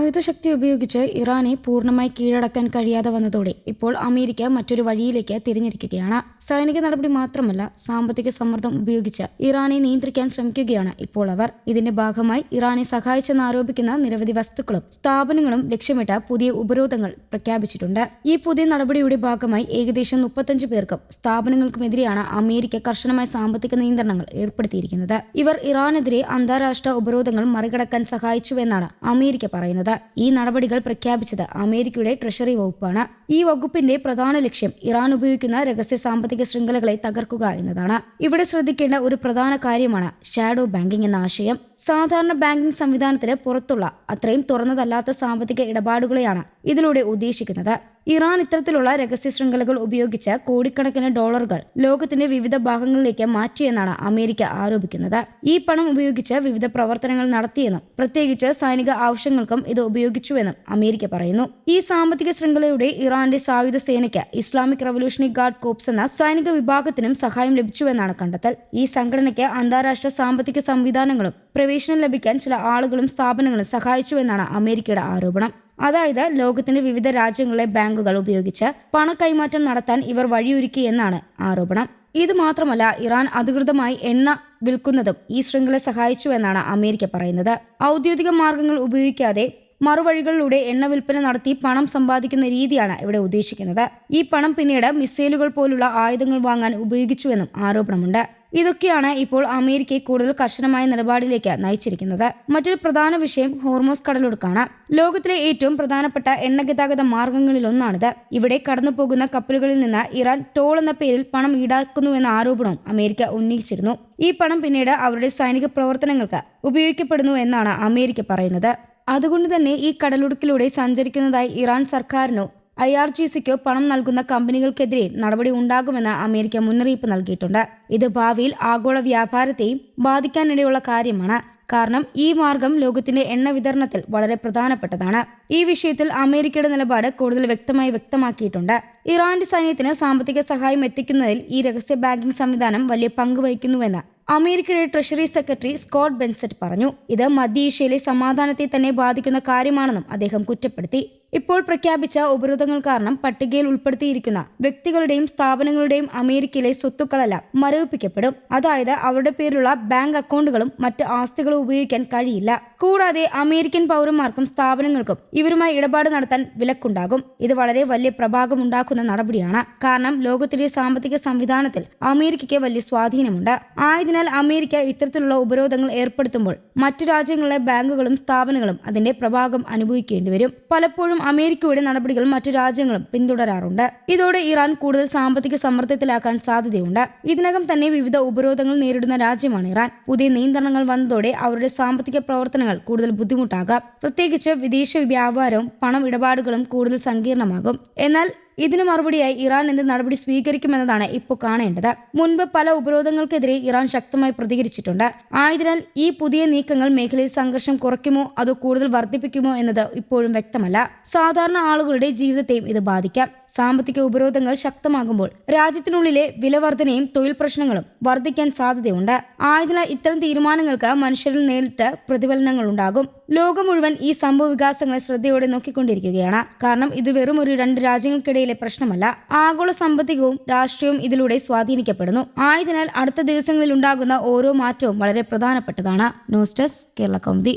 ആയുധ ശക്തി ഉപയോഗിച്ച് ഇറാനെ പൂർണ്ണമായി കീഴടക്കാൻ കഴിയാതെ വന്നതോടെ ഇപ്പോൾ അമേരിക്ക മറ്റൊരു വഴിയിലേക്ക് തിരഞ്ഞെടുക്കുകയാണ്. സൈനിക നടപടി മാത്രമല്ല, സാമ്പത്തിക സമ്മർദ്ദം ഉപയോഗിച്ച് ഇറാനെ നിയന്ത്രിക്കാൻ ശ്രമിക്കുകയാണ് ഇപ്പോൾ അവർ. ഇതിന്റെ ഭാഗമായി ഇറാനെ സഹായിച്ചെന്നാരോപിക്കുന്ന നിരവധി വസ്തുക്കളും സ്ഥാപനങ്ങളും ലക്ഷ്യമിട്ട് പുതിയ ഉപരോധങ്ങൾ പ്രഖ്യാപിച്ചിട്ടുണ്ട്. ഈ പുതിയ നടപടിയുടെ ഭാഗമായി ഏകദേശം 35 പേർക്കും സ്ഥാപനങ്ങൾക്കുമെതിരെയാണ് അമേരിക്ക കർശനമായ സാമ്പത്തിക നിയന്ത്രണങ്ങൾ ഏർപ്പെടുത്തിയിരിക്കുന്നത്. ഇവർ ഇറാനെതിരെ അന്താരാഷ്ട്ര ഉപരോധങ്ങൾ മറികടക്കാൻ സഹായിച്ചുവെന്നാണ് അമേരിക്ക പറയുന്നത്. ഈ നടപടികൾ പ്രഖ്യാപിച്ചത് അമേരിക്കയുടെ ട്രഷറി വകുപ്പാണ്. ഈ വകുപ്പിന്റെ പ്രധാന ലക്ഷ്യം ഇറാൻ ഉപയോഗിക്കുന്ന രഹസ്യ സാമ്പത്തിക ശൃംഖലകളെ തകർക്കുക എന്നതാണ്. ഇവിടെ ശ്രദ്ധിക്കേണ്ട ഒരു പ്രധാന കാര്യമാണ് ഷാഡോ ബാങ്കിംഗ് എന്ന ആശയം. സാധാരണ ബാങ്കിംഗ് സംവിധാനത്തിന് പുറത്തുള്ള അത്രയും തുറന്നതല്ലാത്ത സാമ്പത്തിക ഇടപാടുകളെയാണ് ഇതിലൂടെ ഉദ്ദേശിക്കുന്നത്. ഇറാൻ ഇത്തരത്തിലുള്ള രഹസ്യ ശൃംഖലകൾ ഉപയോഗിച്ച് കോടിക്കണക്കിന് ഡോളറുകൾ ലോകത്തിന്റെ വിവിധ ഭാഗങ്ങളിലേക്ക് മാറ്റിയെന്നാണ് അമേരിക്ക ആരോപിക്കുന്നത്. ഈ പണം ഉപയോഗിച്ച് വിവിധ പ്രവർത്തനങ്ങൾ നടത്തിയെന്നും പ്രത്യേകിച്ച് സൈനിക ആവശ്യങ്ങൾക്കും ഇത് ഉപയോഗിച്ചുവെന്നും അമേരിക്ക പറയുന്നു. ഈ സാമ്പത്തിക ശൃംഖലയുടെ ഇറാന്റെ സായുധ സേനയ്ക്ക് ഇസ്ലാമിക് റവല്യൂഷണറി ഗാർഡ് കോപ്സ് എന്ന സൈനിക വിഭാഗത്തിനും സഹായം ലഭിച്ചുവെന്നാണ് കണ്ടെത്തൽ. ഈ സംഘടനയ്ക്ക് അന്താരാഷ്ട്ര സാമ്പത്തിക സംവിധാനങ്ങളും പ്രവേശനം ലഭിക്കാൻ ചില ആളുകളും സ്ഥാപനങ്ങളും സഹായിച്ചുവെന്നാണ് അമേരിക്കയുടെ ആരോപണം. അതായത് ലോകത്തിന്റെ വിവിധ രാജ്യങ്ങളിലെ ബാങ്കുകൾ ഉപയോഗിച്ച് പണക്കൈമാറ്റം നടത്താൻ ഇവർ വഴിയൊരുക്കി എന്നാണ് ആരോപണം. ഇത് മാത്രമല്ല, ഇറാൻ അധികൃതമായി എണ്ണ വിൽക്കുന്നതും ഈ ശൃംഖല സഹായിച്ചുവെന്നാണ് അമേരിക്ക പറയുന്നത്. ഔദ്യോഗിക മാർഗങ്ങൾ ഉപയോഗിക്കാതെ മറുവഴികളിലൂടെ എണ്ണ വിൽപ്പന നടത്തി പണം സമ്പാദിക്കുന്ന രീതിയാണ് ഇവിടെ ഉദ്ദേശിക്കുന്നത്. ഈ പണം പിന്നീട് മിസൈലുകൾ പോലുള്ള ആയുധങ്ങൾ വാങ്ങാൻ ഉപയോഗിച്ചുവെന്നും ആരോപണമുണ്ട്. ഇതൊക്കെയാണ് ഇപ്പോൾ അമേരിക്കയെ കൂടുതൽ കർശനമായ നിലപാടിലേക്ക് നയിച്ചിരിക്കുന്നത്. മറ്റൊരു പ്രധാന വിഷയം ഹോർമോസ് കടലൊടുക്കാണ്. ലോകത്തിലെ ഏറ്റവും പ്രധാനപ്പെട്ട എണ്ണ ഗതാഗത മാർഗങ്ങളിലൊന്നാണിത്. ഇവിടെ കടന്നുപോകുന്ന കപ്പലുകളിൽ നിന്ന് ഇറാൻ ടോൾ എന്ന പേരിൽ പണം ഈടാക്കുന്നുവെന്ന ആരോപണവും അമേരിക്ക ഉന്നയിച്ചിരുന്നു. ഈ പണം പിന്നീട് അവരുടെ സൈനിക പ്രവർത്തനങ്ങൾക്ക് ഉപയോഗിക്കപ്പെടുന്നു എന്നാണ് അമേരിക്ക പറയുന്നത്. അതുകൊണ്ട് തന്നെ ഈ കടലൊടുക്കിലൂടെ സഞ്ചരിക്കുന്നതായി ഇറാൻ സർക്കാരിനോ IRGCക്കോ പണം നൽകുന്ന കമ്പനികൾക്കെതിരെ നടപടി ഉണ്ടാകുമെന്ന് അമേരിക്ക മുന്നറിയിപ്പ് നൽകിയിട്ടുണ്ട്. ഇത് ഭാവിയിൽ ആഗോള വ്യാപാരത്തെയും ബാധിക്കാനിടയുള്ള കാര്യമാണ്. കാരണം ഈ മാർഗം ലോകത്തിന്റെ എണ്ണ വിതരണത്തിൽ വളരെ പ്രധാനപ്പെട്ടതാണ്. ഈ വിഷയത്തിൽ അമേരിക്കയുടെ നിലപാട് കൂടുതൽ വ്യക്തമാക്കിയിട്ടുണ്ട്. ഇറാന്റെ സൈന്യത്തിന് സാമ്പത്തിക സഹായം എത്തിക്കുന്നതിൽ ഈ രഹസ്യ ബാങ്കിംഗ് സംവിധാനം വലിയ പങ്ക് വഹിക്കുന്നുവെന്ന് അമേരിക്കയുടെ ട്രഷറി സെക്രട്ടറി സ്കോട്ട് ബെൻസെറ്റ് പറഞ്ഞു. ഇത് മധ്യേഷ്യയിലെ സമാധാനത്തെ തന്നെ ബാധിക്കുന്ന കാര്യമാണെന്നും അദ്ദേഹം കുറ്റപ്പെടുത്തി. ഇപ്പോൾ പ്രഖ്യാപിച്ച ഉപരോധങ്ങൾ കാരണം പട്ടികയിൽ ഉൾപ്പെടുത്തിയിരിക്കുന്ന വ്യക്തികളുടെയും സ്ഥാപനങ്ങളുടെയും അമേരിക്കയിലെ സ്വത്തുക്കളെല്ലാം മരവിപ്പിക്കപ്പെടും. അതായത് അവരുടെ പേരിലുള്ള ബാങ്ക് അക്കൗണ്ടുകളും മറ്റ് ആസ്തികളും ഉപയോഗിക്കാൻ കഴിയില്ല. കൂടാതെ അമേരിക്കൻ പൗരന്മാർക്കും സ്ഥാപനങ്ങൾക്കും ഇവരുമായി ഇടപാട് നടത്താൻ വിലക്കുണ്ടാകും. ഇത് വളരെ വലിയ പ്രഭാവമുണ്ടാക്കുന്ന നടപടിയാണ്. കാരണം ലോകത്തിലെ സാമ്പത്തിക സംവിധാനത്തിൽ അമേരിക്കയ്ക്ക് വലിയ സ്വാധീനമുണ്ട്. ആയതിനാൽ അമേരിക്ക ഇത്തരത്തിലുള്ള ഉപരോധങ്ങൾ ഏർപ്പെടുത്തുമ്പോൾ മറ്റു രാജ്യങ്ങളിലെ ബാങ്കുകളും സ്ഥാപനങ്ങളും അതിന്റെ പ്രഭാവം അനുഭവിക്കേണ്ടി വരും. പലപ്പോഴും അമേരിക്കയുടെ നടപടികൾ മറ്റു രാജ്യങ്ങളും പിന്തുടരാറുണ്ട്. ഇതോടെ ഇറാൻ കൂടുതൽ സാമ്പത്തിക സമ്മർദ്ദത്തിലാക്കാൻ സാധ്യതയുണ്ട്. ഇതിനകം തന്നെ വിവിധ ഉപരോധങ്ങൾ നേരിടുന്ന രാജ്യമാണ് ഇറാൻ. പുതിയ നിയന്ത്രണങ്ങൾ വന്നതോടെ അവരുടെ സാമ്പത്തിക പ്രവർത്തനങ്ങൾ കൂടുതൽ ബുദ്ധിമുട്ടാകാം. പ്രത്യേകിച്ച് വിദേശ വ്യാപാരവും പണം ഇടപാടുകളും കൂടുതൽ സങ്കീർണമാകും. എന്നാൽ ഇതിനു മറുപടിയായി ഇറാൻ എന്ത് നടപടി സ്വീകരിക്കുമെന്നതാണ് ഇപ്പോൾ കാണേണ്ടത്. മുൻപ് പല ഉപരോധങ്ങൾക്കെതിരെ ഇറാൻ ശക്തമായി പ്രതികരിച്ചിട്ടുണ്ട്. ആയതിനാൽ ഈ പുതിയ നീക്കങ്ങൾ മേഖലയിൽ സംഘർഷം കുറയ്ക്കുമോ അതോ കൂടുതൽ വർദ്ധിപ്പിക്കുമോ എന്നത് ഇപ്പോഴും വ്യക്തമല്ല. സാധാരണ ആളുകളുടെ ജീവിതത്തെയും ഇത് ബാധിക്കാം. സാമ്പത്തിക ഉപരോധങ്ങൾ ശക്തമാകുമ്പോൾ രാജ്യത്തിനുള്ളിലെ വിലവർധനയും തൊഴിൽ പ്രശ്നങ്ങളും വർദ്ധിക്കാൻ സാധ്യതയുണ്ട്. ആയതിനാൽ ഇത്തരം തീരുമാനങ്ങൾക്ക് മനുഷ്യരിൽ നേരിട്ട് പ്രതിഫലനങ്ങൾ ഉണ്ടാകും. ലോകം മുഴുവൻ ഈ സംഭവ വികാസങ്ങളെ ശ്രദ്ധയോടെ നോക്കിക്കൊണ്ടിരിക്കുകയാണ്. കാരണം ഇത് വെറും ഒരു 2 രാജ്യങ്ങൾക്കിടയിലെ പ്രശ്നമല്ല. ആഗോള സാമ്പത്തികവും രാഷ്ട്രീയവും ഇതിലൂടെ സ്വാധീനിക്കപ്പെടുന്നു. ആയതിനാൽ അടുത്ത ദിവസങ്ങളിൽ ഉണ്ടാകുന്ന ഓരോ മാറ്റവും വളരെ പ്രധാനപ്പെട്ടതാണ്. News desk Kerala Kaumudi.